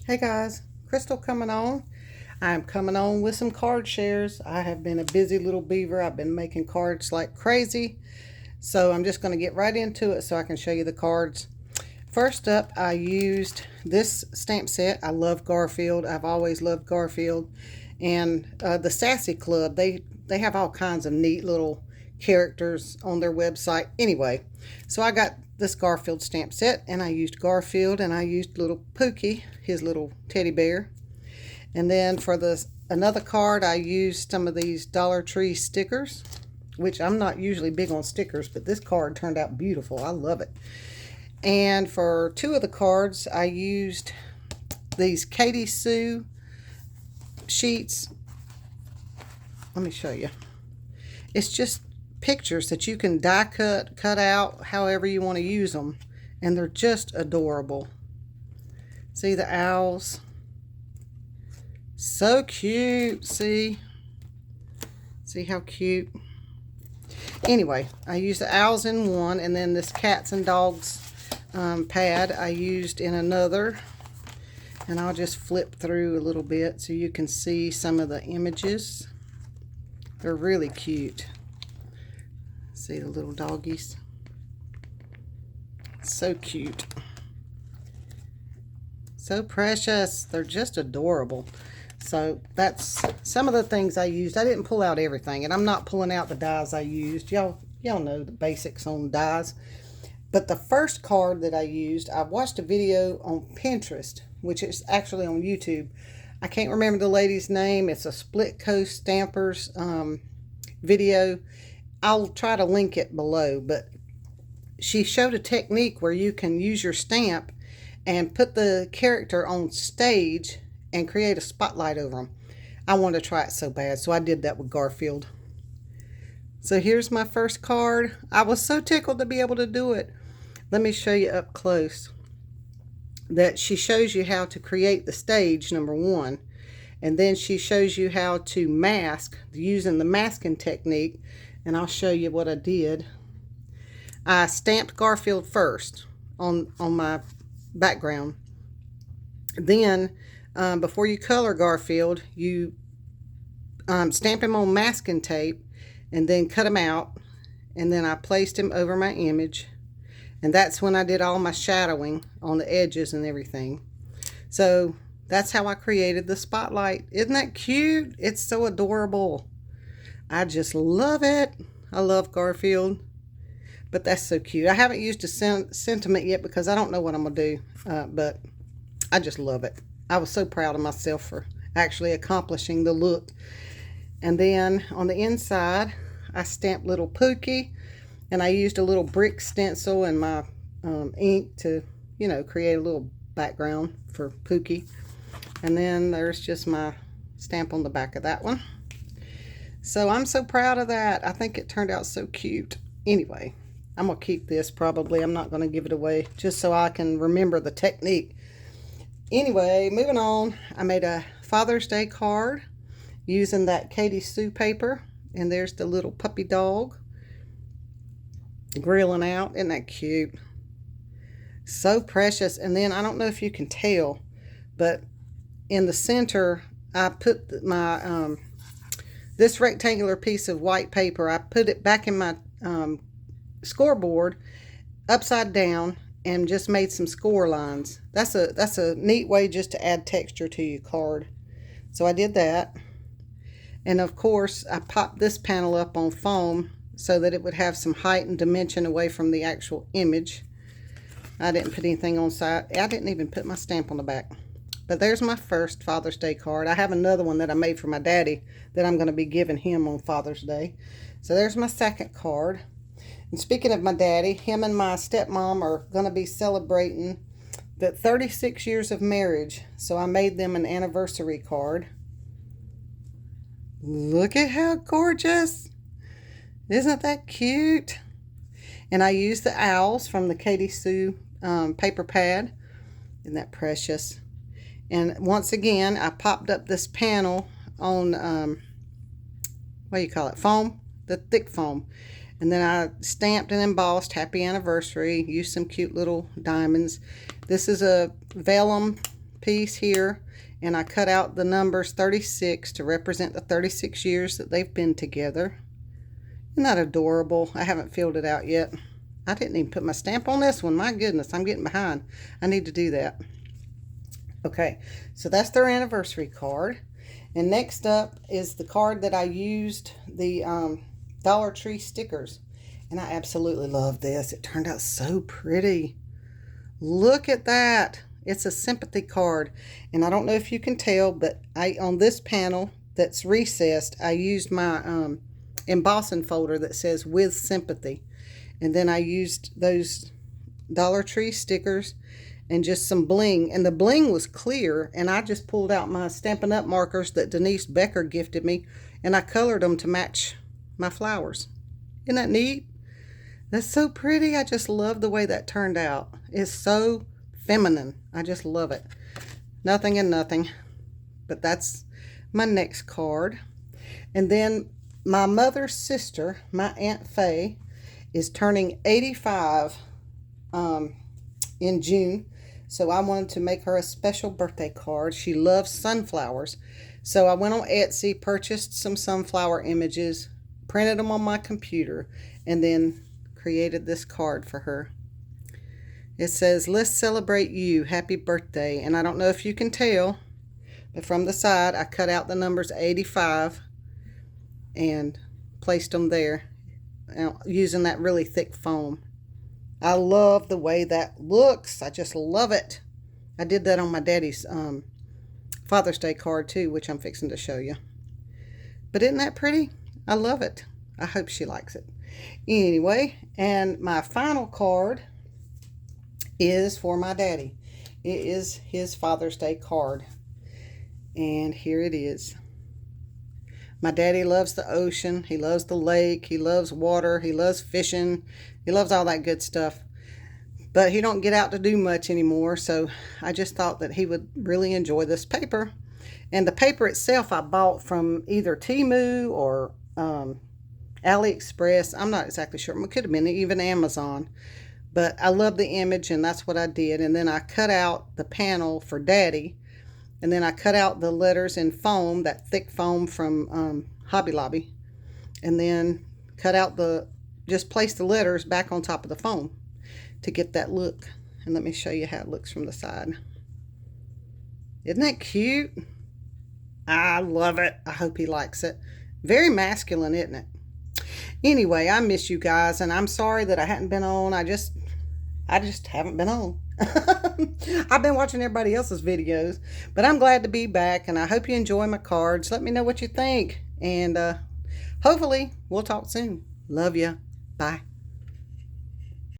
Hey guys, Crystal coming on. I'm coming on with some card shares. I have been a busy little beaver. I've been making cards like crazy. So I'm just going to get right into it so I can show you the cards. First up, I used this stamp set. I love Garfield. I've always loved Garfield. And the Sassy Club, they have all kinds of neat little characters on their website. Anyway, so I got this Garfield stamp set, and I used Garfield, and I used little Pookie, his little teddy bear. And then for another card, I used some of these Dollar Tree stickers, which I'm not usually big on stickers, but this card turned out beautiful. I love it. And for two of the cards, I used these Katie Sue sheets. Let me show you. It's just pictures that you can die cut out however you want to use them, and they're just adorable. See the owls? So cute. See how cute. Anyway, I used the owls in one, and then this cats and dogs pad I used in another. And I'll just flip through a little bit so you can see some of the images. They're really cute. See the little doggies? So cute. So precious. They're just adorable. So that's some of the things I used. I didn't pull out everything, and I'm not pulling out the dies I used. Y'all know the basics on dies. But the first card that I used, I watched a video on Pinterest, which is actually on YouTube. I can't remember the lady's name. It's a Split Coast Stampers video. I'll try to link it below, but she showed a technique where you can use your stamp and put the character on stage and create a spotlight over them. I wanted to try it so bad, so I did that with Garfield. So here's my first card. I was so tickled to be able to do it. Let me show you up close. That she shows you how to create the stage, number one, and then she shows you how to mask using the masking technique, and I'll show you what I did. I stamped Garfield first on my background. Then before you color Garfield, you stamp him on masking tape and then cut him out, and then I placed him over my image, and that's when I did all my shadowing on the edges and everything. So that's how I created the spotlight. Isn't that cute? It's so adorable. I just love it. I love Garfield. But that's so cute. I haven't used a sentiment yet because I don't know what I'm going to do. But I just love it. I was so proud of myself for actually accomplishing the look. And then on the inside, I stamped little Pookie. And I used a little brick stencil and my ink to, create a little background for Pookie. And then there's just my stamp on the back of that one. So I'm so proud of that. I think it turned out so cute. Anyway, I'm going to keep this probably. I'm not going to give it away just so I can remember the technique. Anyway, moving on. I made a Father's Day card using that Katie Sue paper. And there's the little puppy dog grilling out. Isn't that cute? So precious. And then I don't know if you can tell, but in the center I put my this rectangular piece of white paper. I put it back in my scoreboard upside down and just made some score lines. That's a neat way just to add texture to your card. So I did that. And of course I popped this panel up on foam so that it would have some height and dimension away from the actual image. I didn't put anything on side. I didn't even put my stamp on the back. But there's my first Father's Day card. I have another one that I made for my daddy that I'm going to be giving him on Father's Day. So there's my second card. And speaking of my daddy, him and my stepmom are going to be celebrating the 36 years of marriage. So I made them an anniversary card. Look at how gorgeous. Isn't that cute? And I used the owls from the Katie Sue paper pad. Isn't that precious? And once again, I popped up this panel on, what do you call it, foam? The thick foam. And then I stamped and embossed Happy Anniversary. Used some cute little diamonds. This is a vellum piece here, and I cut out the numbers 36 to represent the 36 years that they've been together. Isn't that adorable? I haven't filled it out yet. I didn't even put my stamp on this one. My goodness, I'm getting behind. I need to do that. Okay, so that's their anniversary card. And next up is the card that I used, the Dollar Tree stickers. And I absolutely love this. It turned out so pretty. Look at that. It's a sympathy card. And I don't know if you can tell, but on this panel that's recessed, I used my embossing folder that says with sympathy. And then I used those Dollar Tree stickers and just some bling. And the bling was clear, and I just pulled out my Stampin' Up! Markers that Denise Becker gifted me, and I colored them to match my flowers. Isn't that neat? That's so pretty. I just love the way that turned out. It's so feminine. I just love it. Nothing and nothing. But that's my next card. And then my mother's sister, my Aunt Faye, is turning 85 in June. So I wanted to make her a special birthday card. She loves sunflowers. So I went on Etsy, purchased some sunflower images, printed them on my computer, and then created this card for her. It says, "Let's celebrate you. Happy birthday." And I don't know if you can tell, but from the side, I cut out the numbers 85 and placed them there using that really thick foam. I love the way that looks. I just love it. I did that on my daddy's Father's Day card too, which I'm fixing to show you. But isn't that pretty? I love it. I hope she likes it. Anyway, and my final card is for my daddy. It is his Father's Day card. And here it is. My daddy loves the ocean. He loves the lake. He loves water. He loves fishing. He loves all that good stuff. But he don't get out to do much anymore, so I just thought that he would really enjoy this paper. And the paper itself I bought from either Temu or AliExpress. I'm not exactly sure. It could have been even Amazon. But I love the image, and that's what I did. And then I cut out the panel for Daddy. And then I cut out the letters in foam, that thick foam from Hobby Lobby. And then cut out just place the letters back on top of the foam to get that look. And let me show you how it looks from the side. Isn't that cute? I love it. I hope he likes it. Very masculine, isn't it? Anyway, I miss you guys, and I'm sorry that I hadn't been on. I just haven't been on. I've been watching everybody else's videos, but I'm glad to be back, and I hope you enjoy my cards. Let me know what you think, and hopefully we'll talk soon. Love ya. Bye.